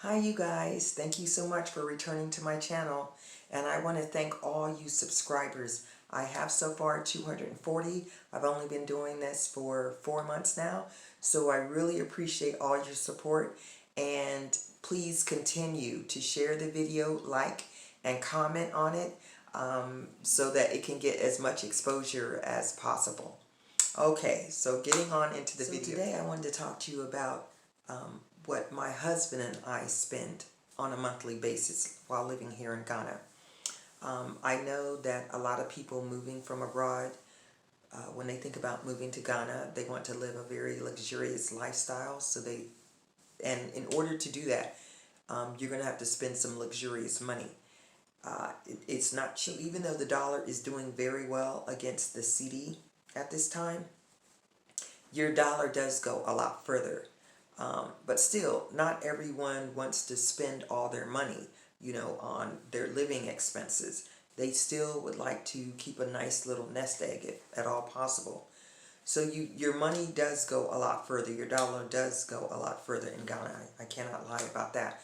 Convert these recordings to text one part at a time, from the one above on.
Hi you guys, thank you so much for returning to my channel, and I want to thank all you subscribers. I have so far 240. I've only been doing this for 4 months now, so I really appreciate all your support, and please continue to share the video, like and comment on it, so that it can get as much exposure as possible. Okay, so getting on into the video. Today I wanted to talk to you about what my husband and I spend on a monthly basis while living here in Ghana. I know that a lot of people moving from abroad, when they think about moving to Ghana, they want to live a very luxurious lifestyle. And in order to do that, you're going to have to spend some luxurious money. It's not cheap, even though the dollar is doing very well against the CD at this time. Your dollar does go a lot further. But still, not everyone wants to spend all their money, on their living expenses. They still would like to keep a nice little nest egg if at all possible. So your money does go a lot further. Your dollar does go a lot further in Ghana. I cannot lie about that.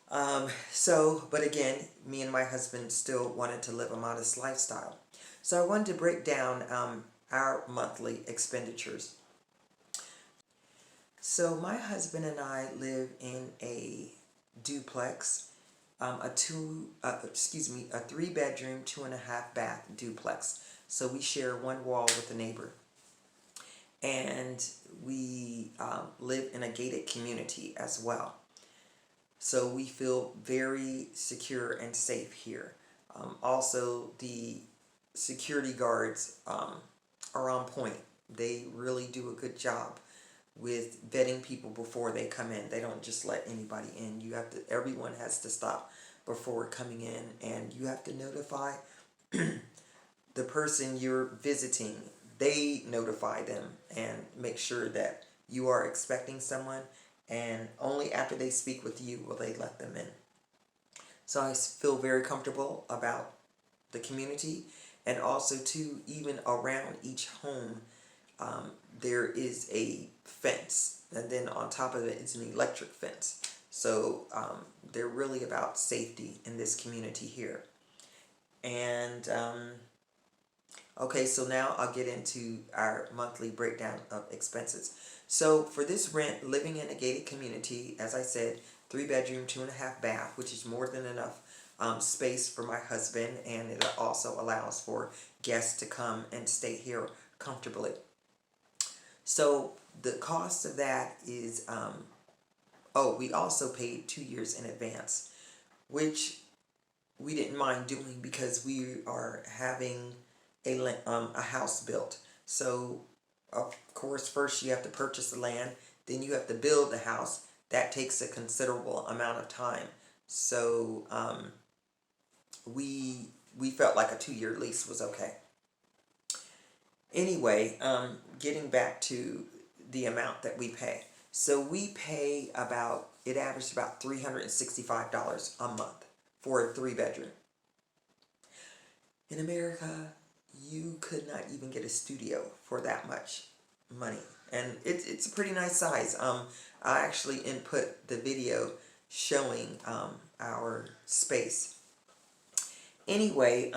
But again, me and my husband still wanted to live a modest lifestyle. So I wanted to break down our monthly expenditures. So my husband and I live in a duplex, a 3 bedroom, 2.5 bath duplex. So we share one wall with a neighbor, and we live in a gated community as well. So we feel very secure and safe here. Also, the security guards are on point. They really do a good job with vetting people before they come in. They don't just let anybody in. Everyone has to stop before coming in, and you have to notify the person you're visiting. They notify them and make sure that you are expecting someone, and only after they speak with you will they let them in. So I feel very comfortable about the community, and also too, even around each home, there is a fence, and then on top of it is an electric fence. So they're really about safety in this community here. And okay, so now I'll get into our monthly breakdown of expenses. So for this rent, living in a gated community, as I said, 3 bedroom, 2.5 bath, which is more than enough space for my husband, and it also allows for guests to come and stay here comfortably. So the cost of that is, we also paid 2 years in advance, which we didn't mind doing because we are having a house built. So of course, first you have to purchase the land, then you have to build the house. That takes a considerable amount of time. So we felt like a 2 year lease was okay. Anyway, getting back to the amount that we pay. So we pay it averaged about $365 a month for a 3 bedroom. In America, you could not even get a studio for that much money. And it's a pretty nice size. I actually input the video showing our space. Anyway,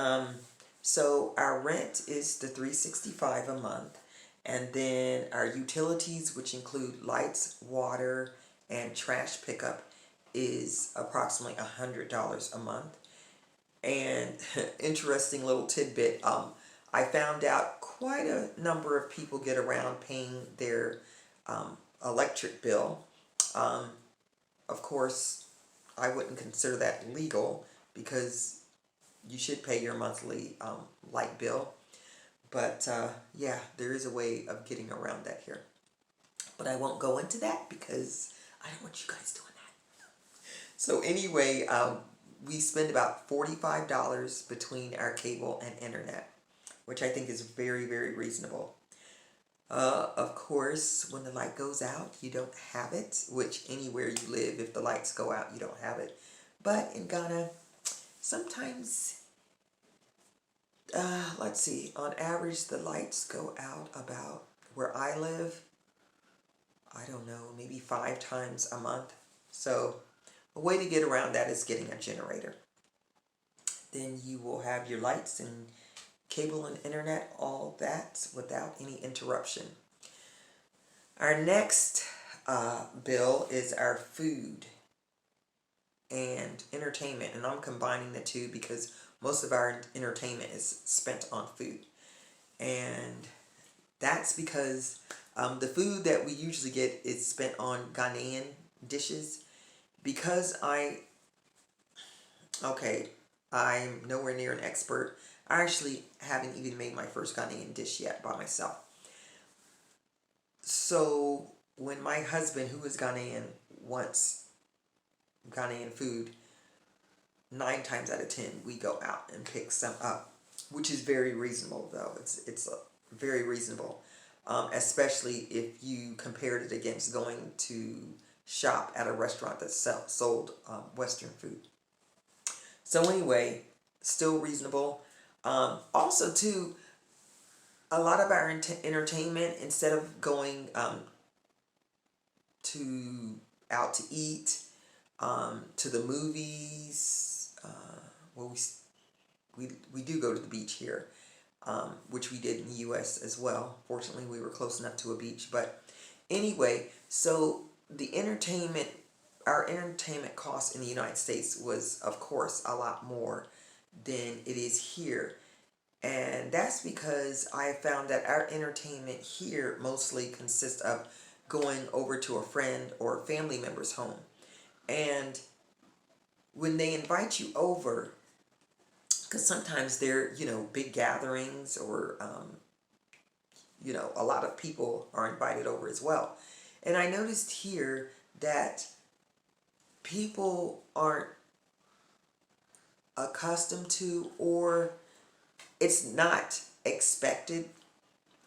so our rent is the $365 a month, and then our utilities, which include lights, water, and trash pickup, is approximately $100 a month. And interesting little tidbit, I found out quite a number of people get around paying their electric bill. Of course, I wouldn't consider that legal because you should pay your monthly light bill. But yeah, there is a way of getting around that here. But I won't go into that because I don't want you guys doing that. So anyway, we spend about $45 between our cable and internet, which I think is very, very reasonable. Of course, when the light goes out, you don't have it, which anywhere you live, if the lights go out, you don't have it. But in Ghana, sometimes, let's see, on average, the lights go out about, where I live, I don't know, maybe 5 times a month. So A way to get around that is getting a generator. Then you will have your lights and cable and internet, all that without any interruption. Our next bill is our food and entertainment, and I'm combining the two because most of our entertainment is spent on food. And that's because the food that we usually get is spent on Ghanaian dishes. Because I'm nowhere near an expert. I actually haven't even made my first Ghanaian dish yet by myself. So when my husband, who is Ghanaian, wants Ghanaian food, 9 times out of 10 we go out and pick some up, which is very reasonable though. It's very reasonable, especially if you compared it against going to shop at a restaurant that sold Western food. So anyway, still reasonable. Also too, a lot of our entertainment, instead of going to out to eat, to the movies, well, we do go to the beach here, which we did in the U.S. as well. Fortunately, we were close enough to a beach. But anyway, so our entertainment cost in the United States was, of course, a lot more than it is here. And that's because I found that our entertainment here mostly consists of going over to a friend or family member's home. And when they invite you over, because sometimes they're, big gatherings or, a lot of people are invited over as well. And I noticed here that people aren't accustomed to, or it's not expected,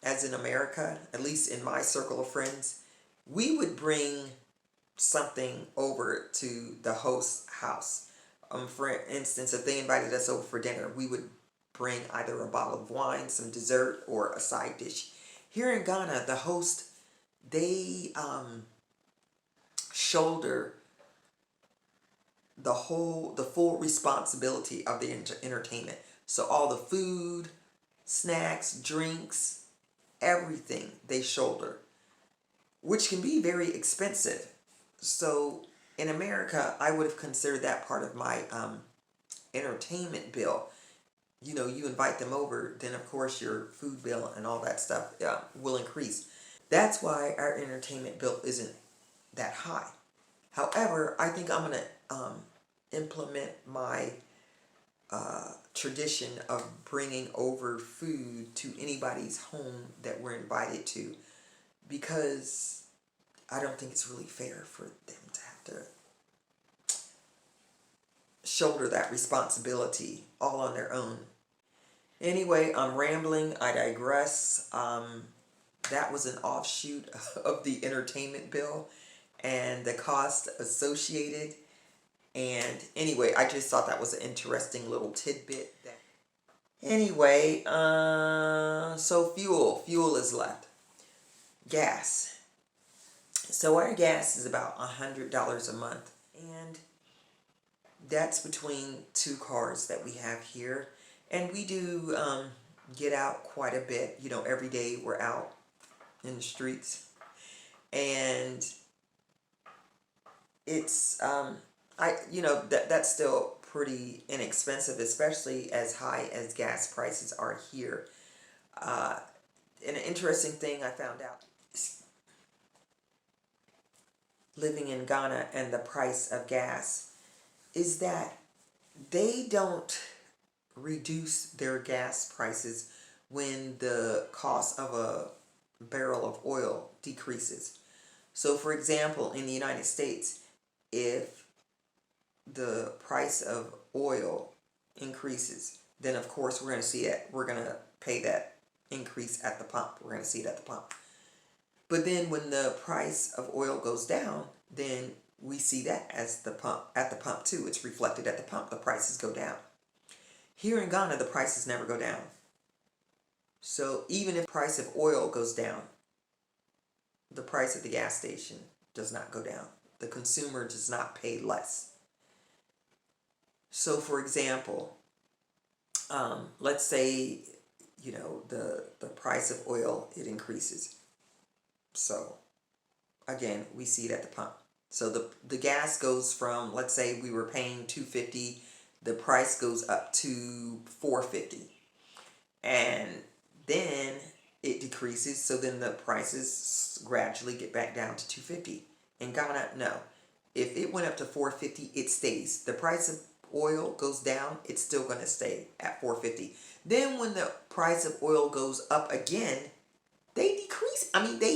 as in America, at least in my circle of friends, we would bring something over to the host's house. For instance, if they invited us over for dinner, we would bring either a bottle of wine, some dessert, or a side dish. Here in Ghana, the host, they shoulder the full responsibility of the entertainment. So all the food, snacks, drinks, everything they shoulder, which can be very expensive. So in America, I would have considered that part of my entertainment bill. You invite them over, then of course your food bill and all that stuff will increase. That's why our entertainment bill isn't that high. However, I think I'm going to implement my tradition of bringing over food to anybody's home that we're invited to, because I don't think it's really fair for them to have to shoulder that responsibility all on their own. Anyway, I'm rambling. I digress. That was an offshoot of the entertainment bill and the cost associated. And anyway, I just thought that was an interesting little tidbit. Anyway, so fuel is left. Gas. So our gas is about $100 a month, and that's between 2 cars that we have here. And we do get out quite a bit. Every day we're out in the streets, and it's that's still pretty inexpensive, especially as high as gas prices are here. And an interesting thing I found out living in Ghana and the price of gas is that they don't reduce their gas prices when the cost of a barrel of oil decreases. So for example, in the United States, if the price of oil increases, then of course we're going to see it. We're going to pay that increase at the pump. We're going to see it at the pump. But then when the price of oil goes down, then we see that at the pump too. It's reflected at the pump. The prices go down. Here in Ghana, the prices never go down. So even if the price of oil goes down, the price at the gas station does not go down. The consumer does not pay less. So for example, let's say, the price of oil, it increases. So again, we see it at the pump. So the gas goes from, let's say we were paying $2.50, the price goes up to $4.50, and then it decreases. So then the prices gradually get back down to $2.50. In Ghana, no. If it went up to $4.50, it stays. The price of oil goes down, it's still going to stay at $4.50. Then when the price of oil goes up again, they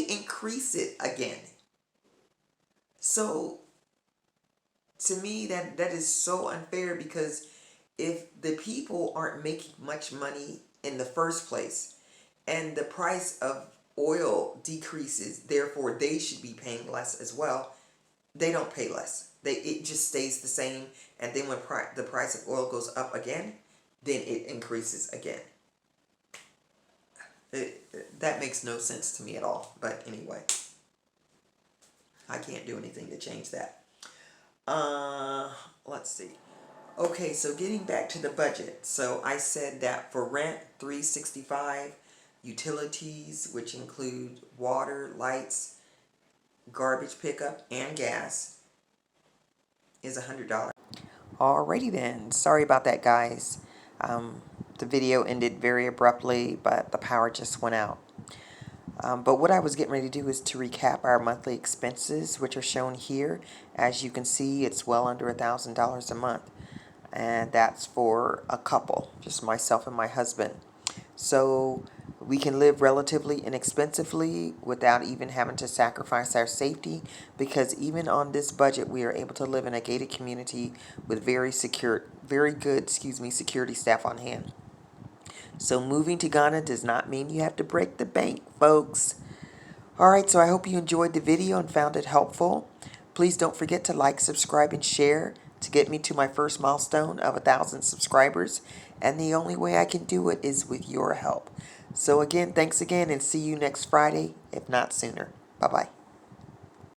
increase it again. So to me, that is so unfair, because if the people aren't making much money in the first place and the price of oil decreases, therefore they should be paying less as well. They don't pay less. It just stays the same, and then when the price of oil goes up again, then it increases again. That makes no sense to me at all. But anyway, I can't do anything to change that. Let's see. Okay, so getting back to the budget. So I said that for rent, $365, utilities, which include water, lights, garbage pickup, and gas, is $100. Alrighty then. Sorry about that, guys. The video ended very abruptly, but the power just went out. But what I was getting ready to do is to recap our monthly expenses, which are shown here. As you can see, it's well under $1,000 a month. And that's for a couple, just myself and my husband. So we can live relatively inexpensively without even having to sacrifice our safety, because even on this budget, we are able to live in a gated community with very good security staff on hand. So moving to Ghana does not mean you have to break the bank, folks. Alright, so I hope you enjoyed the video and found it helpful. Please don't forget to like, subscribe, and share to get me to my first milestone of 1,000 subscribers. And the only way I can do it is with your help. So again, thanks again, and see you next Friday, if not sooner. Bye-bye.